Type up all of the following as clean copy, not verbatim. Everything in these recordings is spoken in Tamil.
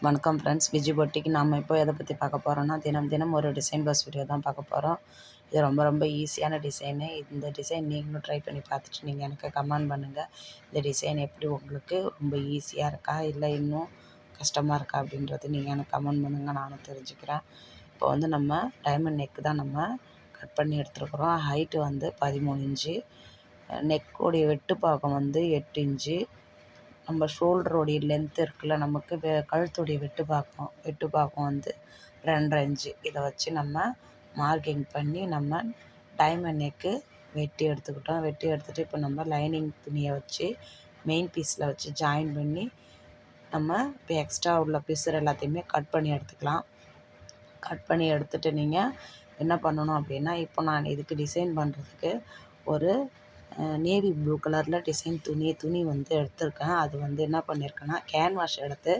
வணக்கம் ஃப்ரெண்ட்ஸ், விஜி பொட்டிக்கு நம்ம இப்போ எதை பற்றி பார்க்க போகிறோம்னா, தினம் தினம் ஒரு டிசைன் ப்ளவுஸ் வீடியோ தான் பார்க்க போகிறோம். இது ரொம்ப ரொம்ப ஈஸியான டிசைனு. இந்த டிசைன் நீங்களும் ட்ரை பண்ணி பார்த்துட்டு நீங்கள் எனக்கு கமெண்ட் பண்ணுங்கள். இந்த டிசைன் எப்படி உங்களுக்கு ரொம்ப ஈஸியாக இருக்கா, இல்லை இன்னும் கஷ்டமாக இருக்கா அப்படின்றது நீங்கள் எனக்கு கமெண்ட் பண்ணுங்கள், நானும் தெரிஞ்சுக்கிறேன். இப்போ வந்து நம்ம டைமண்ட் நெக்கு தான் நம்ம கட் பண்ணி எடுத்துருக்குறோம். ஹைட்டு வந்து 13 இன்ச்சு, நெக்கோடைய வெட்டு பாகம் வந்து 8 இன்ச்சு. நம்ம ஷோல்டருடைய லென்த் இருக்குல்ல, நமக்கு கழுத்துடைய வெட்டு பாகம் வந்து 2.5 இன்ச்சு. இதை வச்சு நம்ம மார்க்கிங் பண்ணி நம்ம டைமண்ட் நெக்கு வெட்டி எடுத்துக்கிட்டோம். வெட்டி எடுத்துகிட்டு இப்போ நம்ம லைனிங் துணியை வச்சு மெயின் பீஸில் வச்சு ஜாயின் பண்ணி நம்ம இப்போ எக்ஸ்ட்ரா உள்ள பீஸர் எல்லாத்தையுமே கட் பண்ணி எடுத்துக்கலாம். கட் பண்ணி எடுத்துகிட்டு நீங்கள் என்ன பண்ணணும் அப்படின்னா, இப்போ நான் இதுக்கு டிசைன் பண்ணுறதுக்கு ஒரு நேவி ப்ளூ கலரில் டிசைன் துணி வந்து எடுத்திருக்கேன். அது வந்து என்ன பண்ணியிருக்கேன்னா, கேன்வாஷ் எடுத்து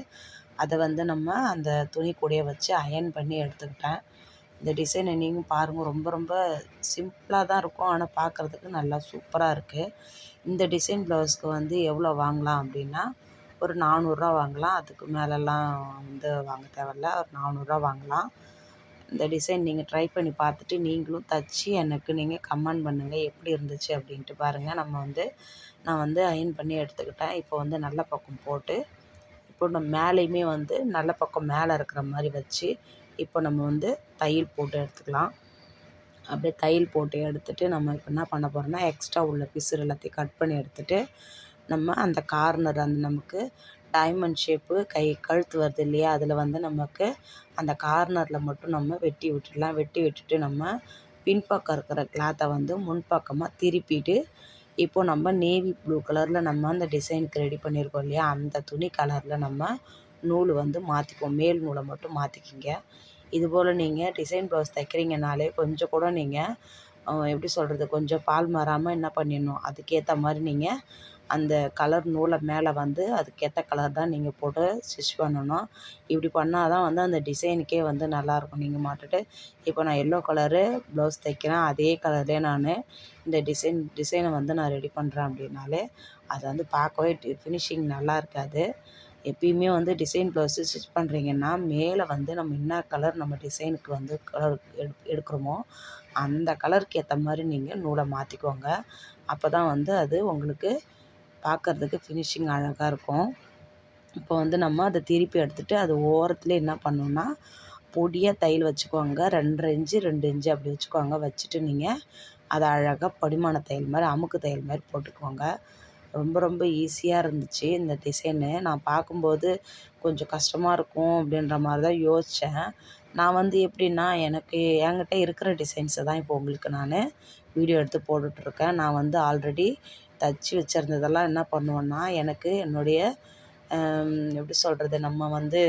அதை வந்து நம்ம அந்த துணி கூடயே வச்சு அயர்ன் பண்ணி எடுத்துக்கிட்டேன். இந்த டிசைனை நீங்கள் பாருங்கள், ரொம்ப ரொம்ப சிம்பிளாக தான் இருக்கும், ஆனால் பார்க்குறதுக்கு நல்லா சூப்பராக இருக்குது. இந்த டிசைன் ப்ளவுஸ்க்கு வந்து எவ்வளோ வாங்கலாம் அப்படின்னா, ஒரு 400 வாங்கலாம். அதுக்கு மேலெல்லாம் வந்து வாங்க தேவையில்ல, ஒரு 400 வாங்கலாம். இந்த டிசைன் நீங்கள் ட்ரை பண்ணி பார்த்துட்டு நீங்களும் தச்சு எனக்கு நீங்கள் கமெண்ட் பண்ணுங்கள் எப்படி இருந்துச்சு அப்படின்ட்டு. பாருங்கள், நான் வந்து அயர்ன் பண்ணி எடுத்துக்கிட்டேன். இப்போ வந்து நல்ல பக்கம் போட்டு, இப்போ நம்ம மேலேயுமே வந்து நல்ல பக்கம் மேலே இருக்கிற மாதிரி வச்சு இப்போ நம்ம வந்து தையல் போட்டு எடுத்துக்கலாம். அப்படியே தையல் போட்டு எடுத்துகிட்டு நம்ம இப்போ என்ன பண்ண போகிறோம்னா, எக்ஸ்ட்ரா உள்ள பிசுறு எல்லாத்தையும் கட் பண்ணி எடுத்துகிட்டு நம்ம அந்த கார்னர், அந்த நமக்கு டைமண்ட் ஷேப்பு கழுத்து வருது இல்லையா, அதில் வந்து நமக்கு அந்த கார்னரில் மட்டும் நம்ம வெட்டி விட்டுடலாம். வெட்டி விட்டுட்டு நம்ம பின்பக்கம் இருக்கிற கிளாத்தை வந்து முன்பக்கமாக திருப்பிட்டு, இப்போது நம்ம நேவி ப்ளூ கலரில் நம்ம அந்த டிசைனுக்கு ரெடி பண்ணியிருக்கோம் இல்லையா, அந்த துணி கலரில் நம்ம நூல் வந்து மாற்றிக்குவோம். மேல் நூலை மட்டும் மாற்றிக்கிங்க. இதுபோல் நீங்கள் டிசைன் ப்ளவுஸ் தைக்கிறீங்கனாலே கொஞ்சம் கூட நீங்கள் எப்படி சொல்கிறது, கொஞ்சம் பால் மாறாமல் என்ன பண்ணிடணும், அதுக்கேற்ற மாதிரி நீங்கள் அந்த கலர் நூலை மேலே வந்து அதுக்கேற்ற கலர் தான் நீங்கள் போட்டு ஸ்டிச் பண்ணணும். இப்படி பண்ணால் தான் வந்து அந்த டிசைனுக்கே வந்து நல்லாயிருக்கும். நீங்கள் மாட்டுட்டு இப்போ நான் எல்லோ கலரு ப்ளவுஸ் தைக்கிறேன், அதே கலர்லேயே நான் இந்த டிசைனை வந்து நான் ரெடி பண்ணுறேன் அப்படின்னாலே அது வந்து பார்க்கவே ஃபினிஷிங் நல்லா இருக்காது. எப்பயுமே வந்து டிசைன் ப்ளவுஸு ஸ்டிச் பண்ணுறீங்கன்னா, மேலே வந்து நம்ம என்ன கலர் நம்ம டிசைனுக்கு வந்து கலர் எடுக்கிறோமோ அந்த கலருக்கு ஏற்ற மாதிரி நீங்கள் நூலை மாற்றிக்கோங்க. அப்போ தான் வந்து அது உங்களுக்கு பார்க்குறதுக்கு ஃபினிஷிங் அழகாக இருக்கும். இப்போ வந்து நம்ம அதை திருப்பி எடுத்துகிட்டு அது ஓரத்துலேயே என்ன பண்ணணுன்னா, பொடியாக தையல் வச்சுக்கோங்க. 2.5 இன்ச்சு 2 இன்ச்சு அப்படி வச்சுக்கோங்க. வச்சுட்டு நீங்கள் அதை அழகாக படிமான தையல் மாதிரி, அமுக்கு தையல் மாதிரி போட்டுக்கோங்க. ரொம்ப ரொம்ப ஈஸியாக இருந்துச்சு இந்த டிசைனு. நான் பார்க்கும்போது கொஞ்சம் கஷ்டமாக இருக்கும் அப்படின்ற மாதிரி தான் யோசித்தேன். நான் வந்து எப்படின்னா, என்கிட்ட இருக்கிற டிசைன்ஸை தான் இப்போ உங்களுக்கு நான் வீடியோ எடுத்து போட்டுட்ருக்கேன். நான் வந்து ஆல்ரெடி தச்சு வச்சுருந்ததெல்லாம் என்ன பண்ணுவேன்னா, எனக்கு என்னுடைய எப்படி சொல்கிறது, நம்ம வந்து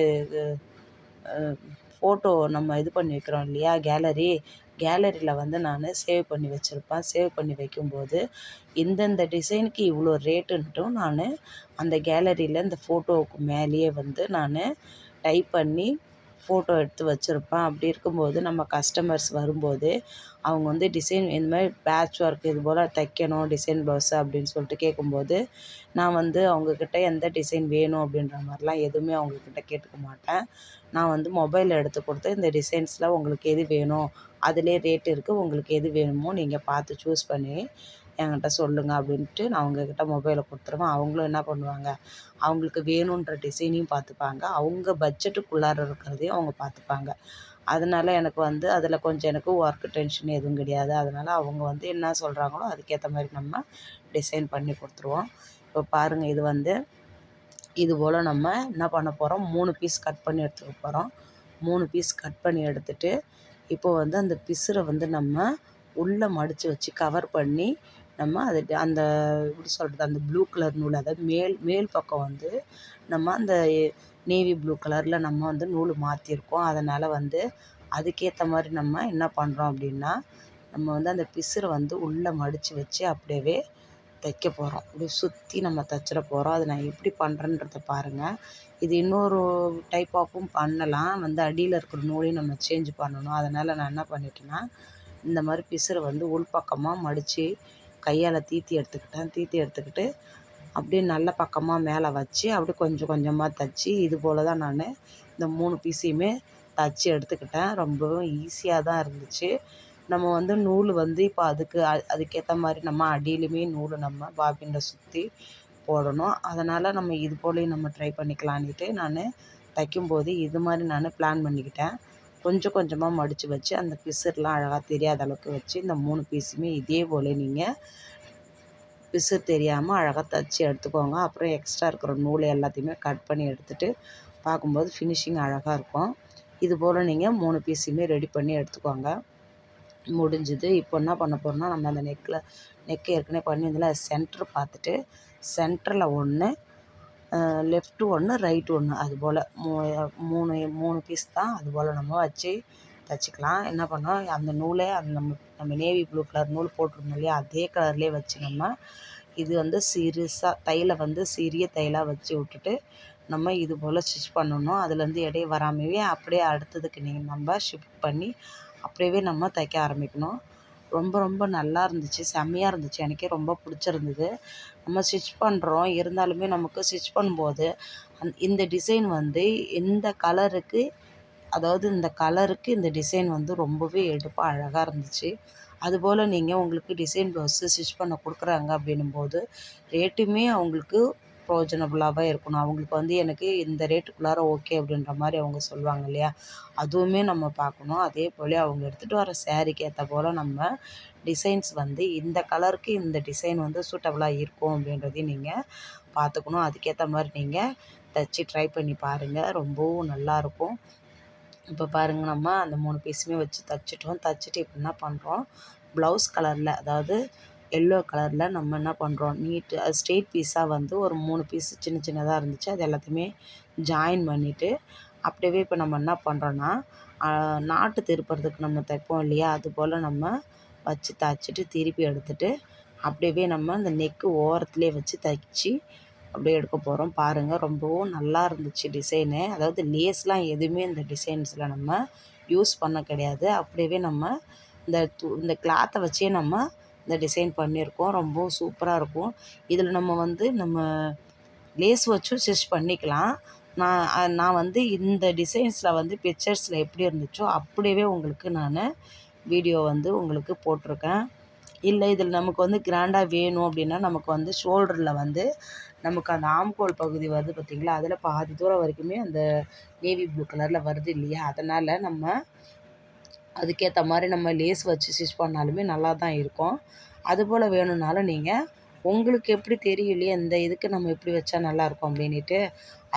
ஃபோட்டோ நம்ம இது பண்ணி வைக்கிறோம் இல்லையா, கேலரியில் வந்து நான் சேவ் பண்ணி வச்சுருப்பேன். சேவ் பண்ணி வைக்கும்போது இந்தந்த டிசைனுக்கு இவ்வளோ ரேட்டுன்ட்டும் நான் அந்த கேலரியில் இந்த ஃபோட்டோவுக்கு மேலேயே வந்து நான் டைப் பண்ணி ஃபோட்டோ எடுத்து வச்சுருப்பேன். அப்படி இருக்கும்போது நம்ம கஸ்டமர்ஸ் வரும்போது அவங்க வந்து டிசைன் இந்த மாதிரி பேட்ச் ஒர்க் இது போல் தைக்கணும் டிசைன் ப்ளவுஸு அப்படின்னு சொல்லிட்டு கேட்கும்போது, நான் வந்து அவங்கக்கிட்ட எந்த டிசைன் வேணும் அப்படின்ற மாதிரிலாம் எதுவுமே அவங்கக்கிட்ட கேட்டுக்க மாட்டேன். நான் வந்து மொபைலில் எடுத்து கொடுத்து இந்த டிசைன்ஸில் உங்களுக்கு எது வேணும், அதிலே ரேட் இருக்குது, உங்களுக்கு எது வேணுமோ நீங்கள் பார்த்து சூஸ் பண்ணி என்கிட்ட சொல்லுங்கள் அப்படின்ட்டு நான் அவங்கக்கிட்ட மொபைலை கொடுத்துருவேன். அவங்களும் என்ன பண்ணுவாங்க, அவங்களுக்கு வேணுன்ற டிசைனையும் பார்த்துப்பாங்க, அவங்க பட்ஜெட்டுக்குள்ளார இருக்கிறதையும் அவங்க பார்த்துப்பாங்க. அதனால் எனக்கு வந்து அதில் கொஞ்சம் எனக்கு ஒர்க் டென்ஷன் எதுவும் கிடையாது. அதனால் அவங்க வந்து என்ன சொல்கிறாங்களோ அதுக்கேற்ற மாதிரி நம்ம டிசைன் பண்ணி கொடுத்துருவோம். இப்போ பாருங்கள், இது வந்து இது போல் நம்ம என்ன பண்ண போகிறோம், 3 பீஸ் கட் பண்ணி எடுத்துக்க போகிறோம். 3 பீஸ் கட் பண்ணி எடுத்துகிட்டு இப்போது வந்து அந்த பிசுரை வந்து நம்ம உள்ளே மடித்து வச்சு கவர் பண்ணி நம்ம அது அந்த எப்படி சொல்கிறது, அந்த ப்ளூ கலர் நூல், அதாவது மேல் பக்கம் வந்து நம்ம அந்த நேவி ப்ளூ கலரில் நம்ம வந்து நூல் மாற்றிருக்கோம். அதனால் வந்து அதுக்கேற்ற மாதிரி நம்ம என்ன பண்ணுறோம் அப்படின்னா, நம்ம வந்து அந்த பிசுரை வந்து உள்ளே மடித்து வச்சு அப்படியே தைக்க போகிறோம். இப்படி சுற்றி நம்ம தைச்சிட போகிறோம். அது நான் எப்படி பண்ணுறேன்றத பாருங்கள். இது இன்னொரு டைப் ஆஃப்பும் பண்ணலாம். வந்து அடியில் இருக்கிற நூலையும் நம்ம சேஞ்ச் பண்ணணும். அதனால் நான் என்ன பண்ணிட்டேன்னா, இந்த மாதிரி பிசுரை வந்து உள்பக்கமாக மடித்து கையால் தீத்தி எடுத்துக்கிட்டு அப்படியே நல்ல பக்கமாக மேலே வச்சு அப்படியே கொஞ்சம் கொஞ்சமாக தைச்சி இது போல் தான் நான் இந்த 3 பீஸையுமே தைச்சி எடுத்துக்கிட்டேன். ரொம்பவும் ஈஸியாக தான் இருந்துச்சு. நம்ம வந்து நூல் வந்து இப்போ அதுக்கேற்ற மாதிரி நம்ம அடியிலுமே நூல் நம்ம பாபினில் சுற்றி போடணும். அதனால் நம்ம இது போலையும் நம்ம ட்ரை பண்ணிக்கலான்ட்டு நான் தைக்கும்போது இது மாதிரி நான் பிளான் பண்ணிக்கிட்டேன். கொஞ்சம் கொஞ்சமாக மடித்து வச்சு அந்த பிசுறுலாம் அழகாக தெரியாத அளவுக்கு வச்சு இந்த 3 பீஸுமே இதே போல் நீங்கள் பிசுறு தெரியாமல் அழகாக தைச்சி எடுத்துக்கோங்க. அப்புறம் எக்ஸ்ட்ரா இருக்கிற நூல் எல்லாத்தையுமே கட் பண்ணி எடுத்துகிட்டு பார்க்கும்போது ஃபினிஷிங் அழகாக இருக்கும். இது போல் நீங்கள் 3 பீஸுமே ரெடி பண்ணி எடுத்துக்கோங்க. முடிஞ்சுது. இப்போ என்ன பண்ண போகிறோம்னா, நம்ம அந்த நெக் ஏற்கனவே பண்ணியிருந்ததில் சென்டர் பார்த்துட்டு சென்டரில் 1 லெஃப்ட்டு 1 ரைட்டு 1 அதுபோல் 3 பீஸ் தான் அதுபோல் நம்ம வச்சு தைச்சிக்கலாம். என்ன பண்ணோம், அந்த நூலே அந்த நம்ம நேவி ப்ளூ கலர் நூல் போட்டிருந்தோம் இல்லையா, அதே கலர்லேயே வச்சு நம்ம இது வந்து சிறுசாக தையலை வந்து சிறிய தையலாக வச்சு விட்டுட்டு நம்ம இது போல் ஸ்டிச் பண்ணணும். அதுலேருந்து இடையே வராமவே அப்படியே அடுத்ததுக்கு நம்ம ஷிஃப்ட் பண்ணி அப்படியே நம்ம தைக்க ஆரம்பிக்கணும். ரொம்ப ரொம்ப நல்லா இருந்துச்சு, செம்மையாக இருந்துச்சு. எனக்கே ரொம்ப பிடிச்சிருந்தது. நம்ம ஸ்டிச் பண்ணுறோம், இருந்தாலுமே நமக்கு ஸ்டிச் பண்ணும்போது இந்த டிசைன் வந்து இந்த கலருக்கு, அதாவது இந்த கலருக்கு இந்த டிசைன் வந்து ரொம்பவே எடுப்பாக அழகாக இருந்துச்சு. அதுபோல் நீங்கள் உங்களுக்கு டிசைன் ப்ளவுஸு ஸ்டிச் பண்ண கொடுக்குறாங்க அப்படின்னும்போது ரேட்டுமே அவங்களுக்கு ப்ரோஜனபுளாகவே இருக்கணும். அவங்களுக்கு வந்து எனக்கு இந்த ரேட்டுக்குள்ளார ஓகே அப்படின்ற மாதிரி அவங்க சொல்லுவாங்க இல்லையா, அதுவுமே நம்ம பார்க்கணும். அதே போல் அவங்க எடுத்துகிட்டு வர ஸாரீக்கு ஏற்ற போல் நம்ம டிசைன்ஸ் வந்து இந்த கலருக்கு இந்த டிசைன் வந்து சூட்டபுளாக இருக்கும் அப்படின்றதையும் நீங்கள் பார்த்துக்கணும். அதுக்கேற்ற மாதிரி நீங்கள் தைச்சி ட்ரை பண்ணி பாருங்கள், ரொம்பவும் நல்லாயிருக்கும். இப்போ பாருங்கள், நம்ம அந்த 3 பீஸுமே வச்சு தைச்சிட்டோம். தைச்சிட்டு இப்போ என்ன பண்ணுறோம், ப்ளவுஸ் கலரில், அதாவது எல்லோ கலரில் நம்ம என்ன பண்ணுறோம், அது ஸ்ட்ரெயிட் பீஸாக வந்து ஒரு 3 பீஸ் சின்ன சின்னதாக இருந்துச்சு, அது எல்லாத்தையுமே ஜாயின் பண்ணிவிட்டு அப்படியே இப்போ நம்ம என்ன பண்ணுறோன்னா, நாட்டு திருப்புறதுக்கு நம்ம தைப்போம் இல்லையா, அதுபோல் நம்ம வச்சு தைச்சிட்டு திருப்பி எடுத்துகிட்டு அப்படியே நம்ம இந்த நெக்கு ஓரத்துலேயே வச்சு தைச்சி அப்படியே எடுக்க போகிறோம். பாருங்கள், ரொம்பவும் நல்லா இருந்துச்சு டிசைனு. அதாவது லேஸ்லாம் எதுவுமே இந்த டிசைன்ஸில் நம்ம யூஸ் பண்ண கிடையாது. அப்படியே நம்ம இந்த கிளாத்தை வச்சே நம்ம இந்த டிசைன் பண்ணியிருக்கோம். ரொம்பவும் சூப்பராக இருக்கும். இதில் நம்ம வந்து நம்ம லேஸ் வச்சும் ஸ்டிச் பண்ணிக்கலாம். நான் வந்து இந்த டிசைன்ஸில் வந்து பிக்சர்ஸில் எப்படி இருந்துச்சோ அப்படியே உங்களுக்கு நான் வீடியோ வந்து உங்களுக்கு போட்டிருக்கேன். இல்லை இதில் நமக்கு வந்து கிராண்டாக வேணும் அப்படின்னா நமக்கு வந்து ஷோல்டரில் வந்து நமக்கு அந்த ஆம்கோல் பகுதி வருது பார்த்திங்களா, அதில் பாதி தூரம் வரைக்குமே அந்த நேவி ப்ளூ கலரில் வருது இல்லையா, அதனால் நம்ம அதுக்கேற்ற மாதிரி நம்ம லேஸ் வச்சு ஸ்டிச் பண்ணாலுமே நல்லா தான் இருக்கும். அதுபோல் வேணும்னாலும் நீங்கள் உங்களுக்கு எப்படி தெரியலையே இந்த இதுக்கு நம்ம எப்படி வச்சா நல்லாயிருக்கும் அப்படின்ட்டு,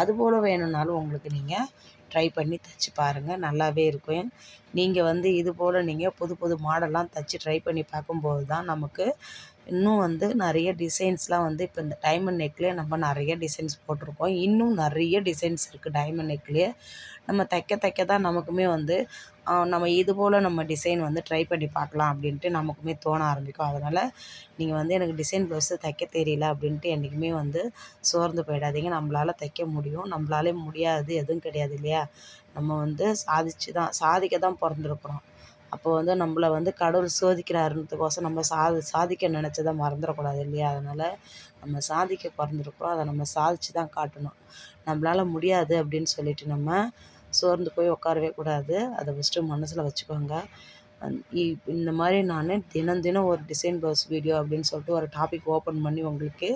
அதுபோல் வேணும்னாலும் உங்களுக்கு நீங்கள் ட்ரை பண்ணி தைச்சி பாருங்கள், நல்லாவே இருக்கும். நீங்கள் வந்து இது போல் நீங்கள் புது புது மாடல்லாம் தைச்சி ட்ரை பண்ணி பார்க்கும்போது தான் நமக்கு இன்னும் வந்து நிறைய டிசைன்ஸ்லாம் வந்து இப்போ இந்த டைமண்ட் நெக்லேயே நம்ம நிறைய டிசைன்ஸ் போட்டிருக்கோம். இன்னும் நிறைய டிசைன்ஸ் இருக்குது டைமண்ட் நெக்லேயே. நம்ம தைக்க தான் நமக்குமே வந்து நம்ம இது போல் நம்ம டிசைன் வந்து ட்ரை பண்ணி பார்க்கலாம் அப்படின்ட்டு நமக்குமே தோண ஆரம்பிக்கும். அதனால் நீங்கள் வந்து எனக்கு டிசைன் ப்ளவுஸு தைக்க தெரியல அப்படின்ட்டு என்றைக்குமே வந்து சோர்ந்து போயிடாதீங்க. நம்மளால் தைக்க முடியும், நம்மளாலே முடியாது எதுவும் கிடையாது இல்லையா. நம்ம வந்து சாதிக்க தான் பிறந்துருக்குறோம். அப்போ வந்து நம்மள வந்து கடவுள் சோதிக்கிறாருன்றதுக்கோசம் நம்ம சாதிக்க நினச்சதை மறந்துடக்கூடாது இல்லையா. அதனால் நம்ம சாதிக்க பிறந்துருக்குறோம், அதை நம்ம சாதித்து தான் காட்டணும். நம்மளால் முடியாது அப்படின்னு சொல்லிட்டு நம்ம சோர்ந்து போய் உட்காரவே கூடாது. அதை ஃபஸ்ட்டு மனசில் வச்சுக்கோங்க. இந்த மாதிரி நான் தினம் ஒரு டிசைன் ப்ளவுஸ் வீடியோ அப்படின்னு சொல்லிட்டு ஒரு டாபிக் ஓப்பன் பண்ணி உங்களுக்கு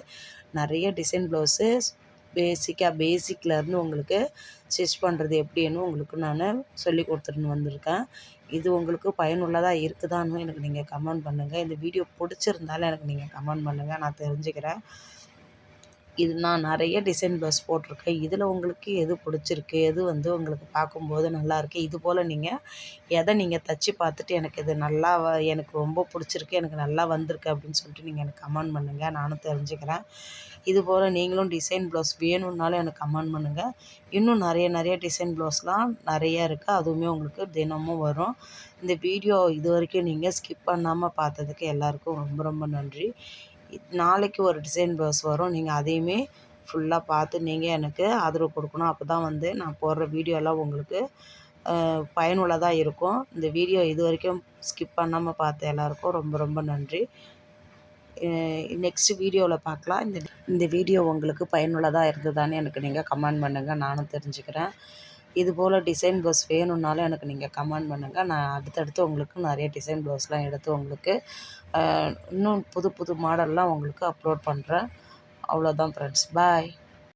நிறைய டிசைன் ப்ளவுஸு பேசிக்லேருந்து உங்களுக்கு ஸ்டிச் பண்ணுறது எப்படின்னு உங்களுக்கு நான் சொல்லி கொடுத்துட்டு வந்திருக்கேன். இது உங்களுக்கு பயனுள்ளதாக இருக்குதான்னு எனக்கு நீங்கள் கமெண்ட் பண்ணுங்கள். இந்த வீடியோ பிடிச்சிருந்தாலும் எனக்கு நீங்கள் கமெண்ட் பண்ணுங்கள், நான் தெரிஞ்சுக்கிறேன். இது நான் நிறைய டிசைன் ப்ளவுஸ் போட்டிருக்கேன். இதில் உங்களுக்கு எது பிடிச்சிருக்கு, எது வந்து உங்களுக்கு பார்க்கும்போது நல்லாயிருக்கு, இது போல் நீங்கள் எதை நீங்கள் தைச்சி பார்த்துட்டு எனக்கு இது எனக்கு ரொம்ப பிடிச்சிருக்கு, எனக்கு நல்லா வந்திருக்கு அப்படின்னு சொல்லிட்டு நீங்கள் எனக்கு கமெண்ட் பண்ணுங்கள், நானும் தெரிஞ்சுக்கிறேன். இதுபோல் நீங்களும் டிசைன் ப்ளவுஸ் வேணும்னாலும் எனக்கு கமெண்ட் பண்ணுங்கள். இன்னும் நிறைய டிசைன் ப்ளவுஸ்லாம் நிறையா இருக்குது, அதுவுமே உங்களுக்கு தினமும் வரும். இந்த வீடியோ இது வரைக்கும் நீங்கள் ஸ்கிப் பண்ணாமல் பார்த்ததுக்கு எல்லாருக்கும் ரொம்ப ரொம்ப நன்றி. நாளைக்கு ஒரு டிசைன் ப்ளவுஸ் வரும், நீங்கள் அதையுமே ஃபுல்லாக பார்த்து நீங்கள் எனக்கு ஆதரவு கொடுக்கணும். அப்போ தான் வந்து நான் போடுற வீடியோலாம் உங்களுக்கு பயனுள்ளதாக இருக்கும். இந்த வீடியோ இது வரைக்கும் ஸ்கிப் பண்ணாமல் பார்த்த எல்லாருக்கும் ரொம்ப ரொம்ப நன்றி. நெக்ஸ்ட் வீடியோவில் பார்க்கலாம். இந்த வீடியோ உங்களுக்கு பயனுள்ளதாக இருந்ததான்னு எனக்கு நீங்கள் கமெண்ட் பண்ணுங்கள், நானும் தெரிஞ்சுக்கிறேன். இதுபோல் டிசைன் ப்ளவுஸ் வேணும்னாலும் எனக்கு நீங்கள் கமெண்ட் பண்ணுங்கள். நான் அடுத்தடுத்து உங்களுக்கு நிறைய டிசைன் ப்ளவுஸ்லாம் எடுத்து உங்களுக்கு இன்னும் புது புது மாடல்லாம் உங்களுக்கு அப்லோட் பண்ணுறேன். அவ்வளோதான் ஃப்ரெண்ட்ஸ், பாய்.